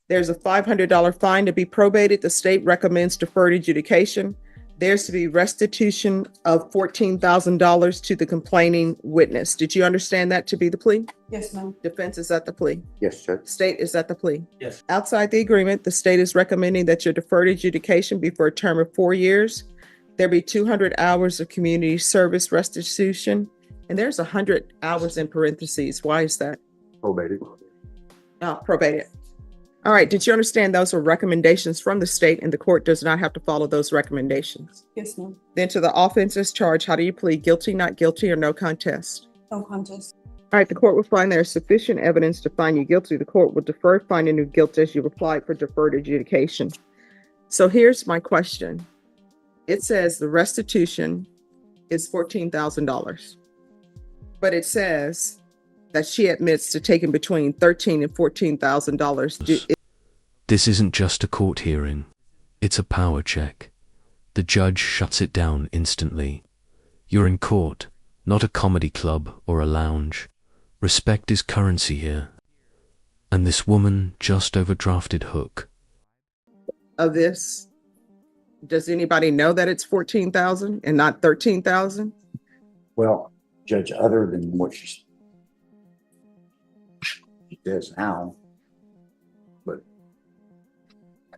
There's a $500 fine to be probated. The state recommends deferred adjudication. There's to be restitution of $14,000 to the complaining witness. Did you understand that to be the plea? Yes, ma'am. Defense is at the plea. Yes, Judge. State is at the plea. Yes. Outside the agreement, the state is recommending that your deferred adjudication be for a term of 4 years. There be 200 hours of community service restitution, and there's 100 hours in parentheses. Why is that? Probated. Probated. All right. Did you understand those are recommendations from the state and the court does not have to follow those recommendations? Yes, ma'am. Then to the offenses charged, how do you plead? Guilty, not guilty, or no contest? No contest. All right. The court will find there is sufficient evidence to find you guilty. The court will defer finding you guilty as you applied for deferred adjudication. So here's my question. It says the restitution is $14,000, but it says that she admits to taking between $13,000 and $14,000. This isn't just a court hearing. It's a power check. The judge shuts it down instantly. You're in court, not a comedy club or a lounge. Respect is currency here. And this woman just overdrafted Hook. Of this, does anybody know that it's 14,000 and not 13,000? Well, Judge, other than what she says now, but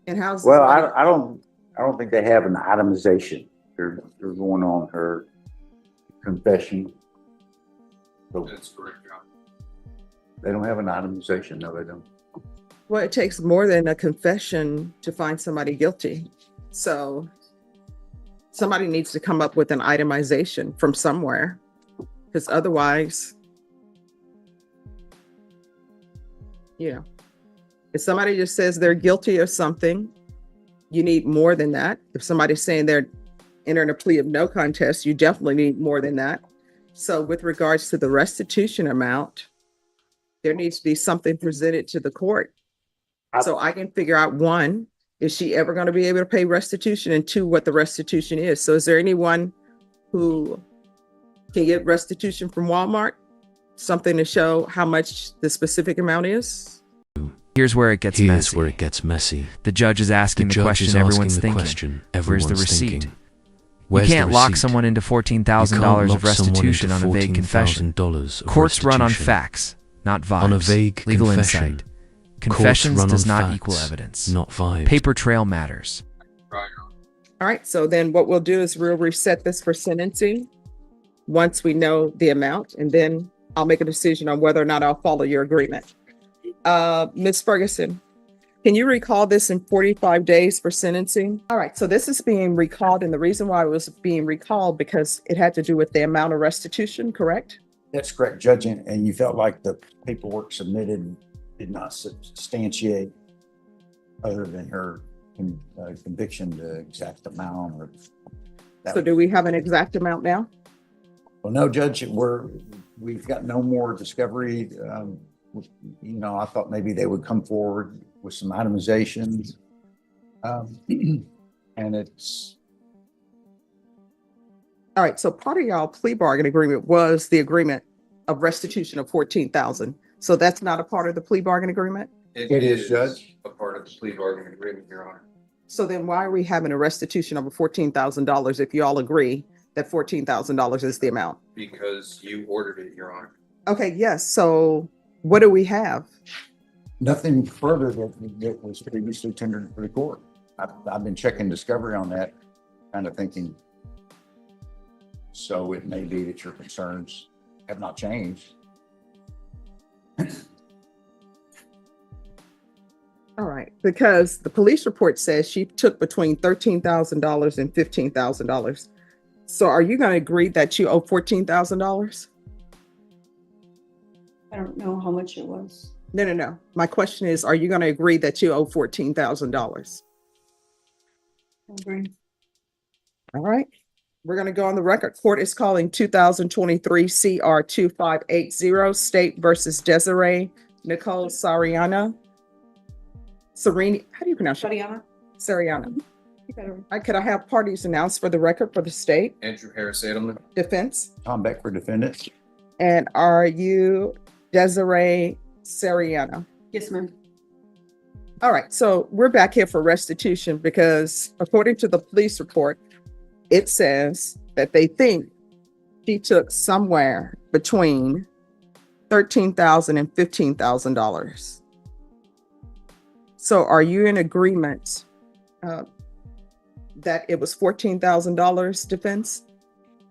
And how's well, I don't think they have an itemization. They're going on her confession. So That's correct, John. they don't have an itemization. No, they don't. Well, it takes more than a confession to find somebody guilty. So somebody needs to come up with an itemization from somewhere, because otherwise, if somebody just says they're guilty of something, you need more than that. If somebody's saying they're entering a plea of no contest, you definitely need more than that. So with regards to the restitution amount, there needs to be something presented to the court. So I can figure out, one, is she ever going to be able to pay restitution? And two, what the restitution is. So is there anyone who can get restitution from Walmart? Something to show how much the specific amount is? Here's where it gets messy. The judge is asking the question everyone's thinking. Where's the receipt? You can't lock someone into $14,000 of restitution on a vague confession. Courts run on facts, not vibes. On a vague legal confession. insight. Confessions Courts run does on not facts, equal evidence. not vibes. Paper trail matters. Right. All right, so then what we'll do is we'll reset this for sentencing once we know the amount, and then I'll make a decision on whether or not I'll follow your agreement. Ms. Ferguson, can you recall this in 45 days for sentencing? All right, so this is being recalled, and the reason why it was being recalled because it had to do with the amount of restitution, correct? That's correct, Judge. And you felt like the paperwork submitted did not substantiate, other than her conviction, the exact amount. Or So do we have an exact amount now? Well, no, Judge, we've got no more discovery. I thought maybe they would come forward with some itemizations. And it's. All right, so part of y'all plea bargain agreement was the agreement of restitution of 14,000. So that's not a part of the plea bargain agreement? It is, Judge. A part of the plea bargaining agreement, Your Honor. So then why are we having a restitution of $14,000 if you all agree that $14,000 is the amount? Because you ordered it, Your Honor. Okay, yes. So what do we have? Nothing further that was previously tendered to the court. I've been checking discovery on that, kind of thinking. So it may be that your concerns have not changed. All right, because the police report says she took between $13,000 and $15,000. So are you going to agree that you owe $14,000? I don't know how much it was. No. My question is, are you going to agree that you owe $14,000? I agree. All right. We're going to go on the record. Court is calling 2023 CR 2580 State versus Desiree Nicole Sariana. Serini, how do you pronounce it? Shadiana? Sariana. You better. Could I have parties announced for the record for the state? Andrew Harris Edelman. Defense. Tom Beck for defendant. And are you Desiree Sariana? Yes, ma'am. All right, so we're back here for restitution because according to the police report, it says that they think she took somewhere between $13,000 and $15,000. So are you in agreement that it was $14,000 defense?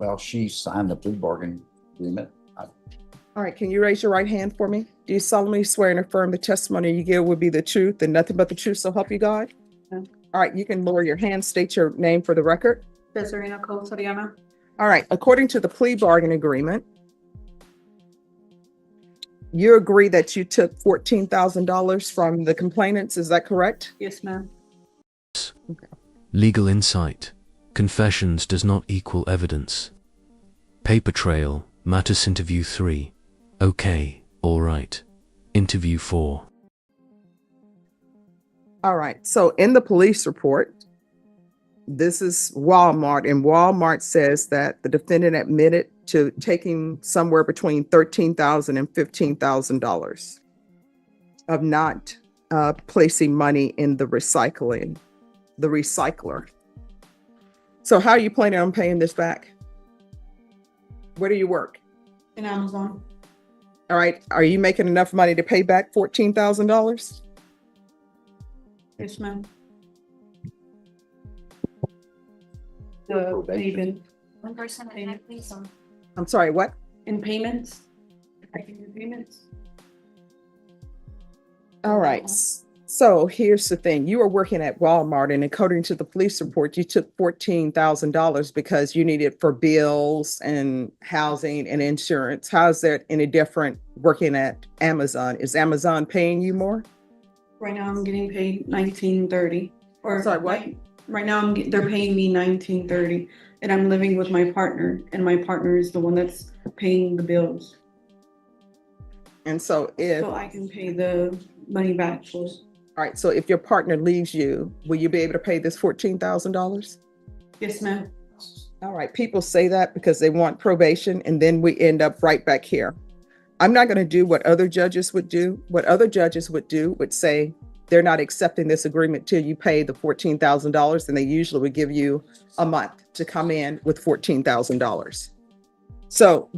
Well, she signed the plea bargain agreement. All right, can you raise your right hand for me? Do you solemnly swear and affirm the testimony you give will be the truth and nothing but the truth, so help you God? Yeah. All right, you can lower your hand, state your name for the record. Desiree Cole Soriano. All right, according to the plea bargain agreement, you agree that you took $14,000 from the complainants, is that correct? Yes, ma'am. Legal insight. Confessions does not equal evidence. Paper trail. Mattis interview 3. Okay, all right. Interview 4. All right, so in the police report, this is Walmart, and Walmart says that the defendant admitted to taking somewhere between $13,000 and $15,000 of not placing money in the recycler. So how are you planning on paying this back? Where do you work? In Amazon. All right, are you making enough money to pay back $14,000? Yes, ma'am. The payment. One person at a time, please. I'm sorry, what? In payments? I can do payments. All right. So here's the thing. You were working at Walmart, and according to the police report, you took $14,000 because you needed for bills and housing and insurance. How is that any different working at Amazon? Is Amazon paying you more? Right now I'm getting paid $19.30. Or Sorry, what? Right now they're paying me $19.30, and I'm living with my partner, and my partner is the one that's paying the bills. And so So I can pay the money back for. all right, so if your partner leaves you, will you be able to pay this $14,000? Yes, ma'am. All right, people say that because they want probation, and then we end up right back here. I'm not going to do what other judges would do. What other judges would do would say they're not accepting this agreement till you pay the $14,000, and they usually would give you a month to come in with $14,000. So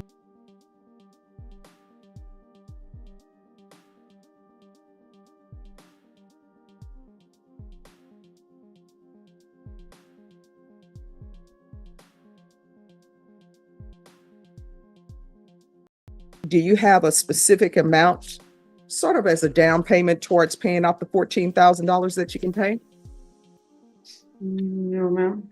do you have a specific amount, sort of as a down payment towards paying off the $14,000 that you can pay? No, ma'am.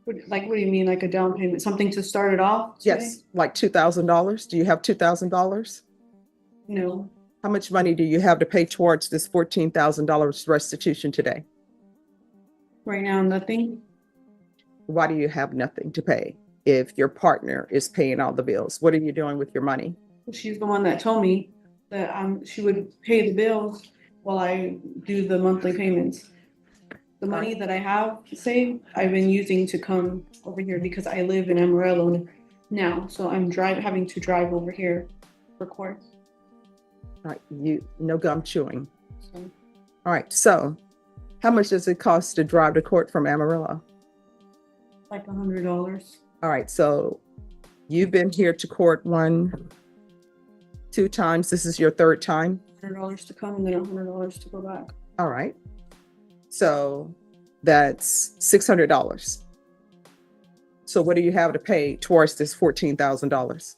What do you mean, like a down payment? Something to start it off? Yes, like $2,000. Do you have $2,000? No. How much money do you have to pay towards this $14,000 restitution today? Right now, nothing. Why do you have nothing to pay if your partner is paying all the bills? What are you doing with your money? She's the one that told me that she would pay the bills while I do the monthly payments. The money that I have saved, I've been using to come over here because I live in Amarillo now. So I'm having to drive over here for court. All right, no gum chewing. So, All right, so how much does it cost to drive to court from Amarillo? like $100. All right, so you've been here to court 2 times. This is your 3rd time. $100 to come and then $100 to go back. All right. So that's $600. So what do you have to pay towards this $14,000?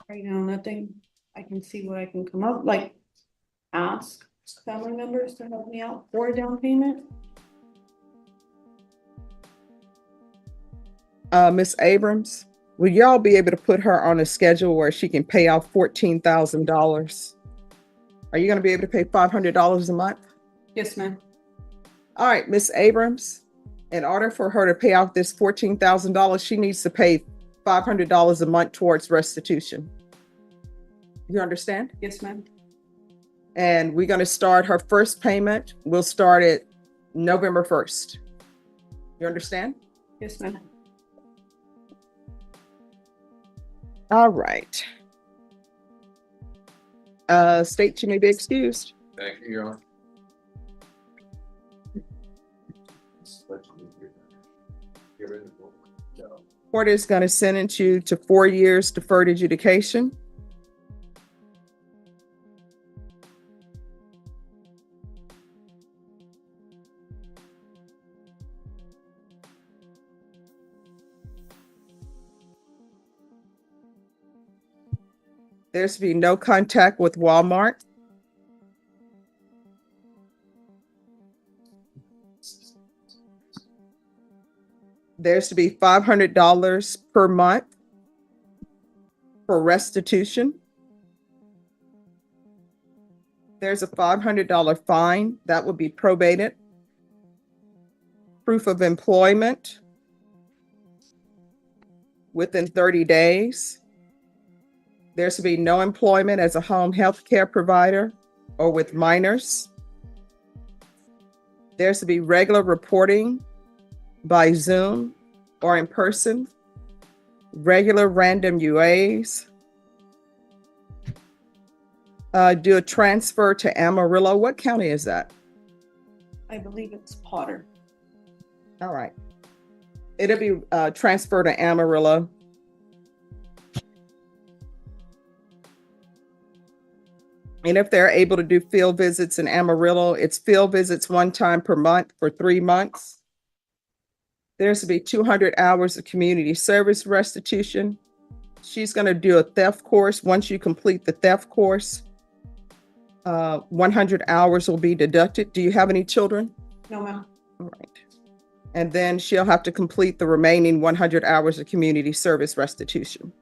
Right now, nothing. I can see what I can come up, like ask family members to help me out for a down payment. Miss Abrams, will y'all be able to put her on a schedule where she can pay off $14,000? Are you going to be able to pay $500 a month? Yes, ma'am. All right, Miss Abrams, in order for her to pay off this $14,000, she needs to pay $500 a month towards restitution. You understand? Yes, ma'am. And we're going to start her first payment. We'll start it November 1st. You understand? Yes, ma'am. All right. State, you may be excused. Thank you, Your Honor. Court is going to sentence you to 4 years deferred adjudication. There's to be no contact with Walmart. There's to be $500 per month for restitution. There's a $500 fine that will be probated. Proof of employment within 30 days. There's to be no employment as a home health care provider or with minors. There's to be regular reporting by Zoom or in person, regular random UAs. Do a transfer to Amarillo. What county is that? I believe it's Potter. All right. It'll be transferred to Amarillo. And if they're able to do field visits in Amarillo, it's field visits 1 time per month for 3 months. There's to be 200 hours of community service restitution. She's going to do a theft course. Once you complete the theft course, 100 hours will be deducted. Do you have any children? No, ma'am. All right. And then she'll have to complete the remaining 100 hours of community service restitution.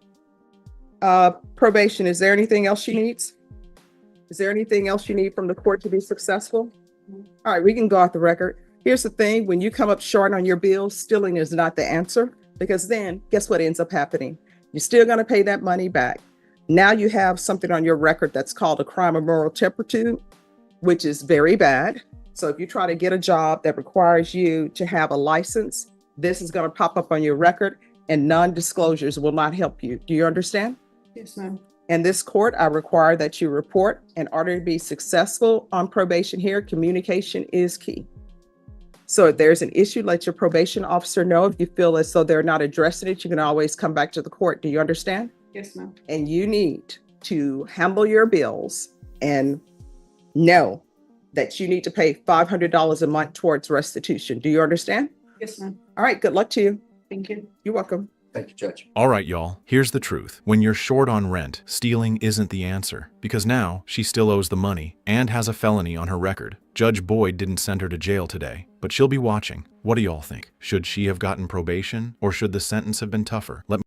Probation, is there anything else she needs? Is there anything else you need from the court to be successful? All right, we can go off the record. Here's the thing, when you come up short on your bills, stealing is not the answer, because then guess what ends up happening? You're still gonna pay that money back. Now you have something on your record that's called a crime of moral turpitude, which is very bad. So if you try to get a job that requires you to have a license, this is gonna pop up on your record, and non-disclosures will not help you. Do you understand? Yes, ma'am. In this court, I require that you report. In order to be successful on probation here, communication is key. So if there's an issue, let your probation officer know. If you feel as though they're not addressing it, you can always come back to the court. Do you understand? Yes, ma'am. And you need to handle your bills and know that you need to pay $500 a month towards restitution. Do you understand? Yes, ma'am. All right, good luck to you. Thank you. You're welcome. Thank you, Judge. All right, y'all, here's the truth. When you're short on rent, stealing isn't the answer, because now she still owes the money and has a felony on her record. Judge Boyd didn't send her to jail today, but she'll be watching. What do y'all think? Should she have gotten probation, or should the sentence have been tougher? Let me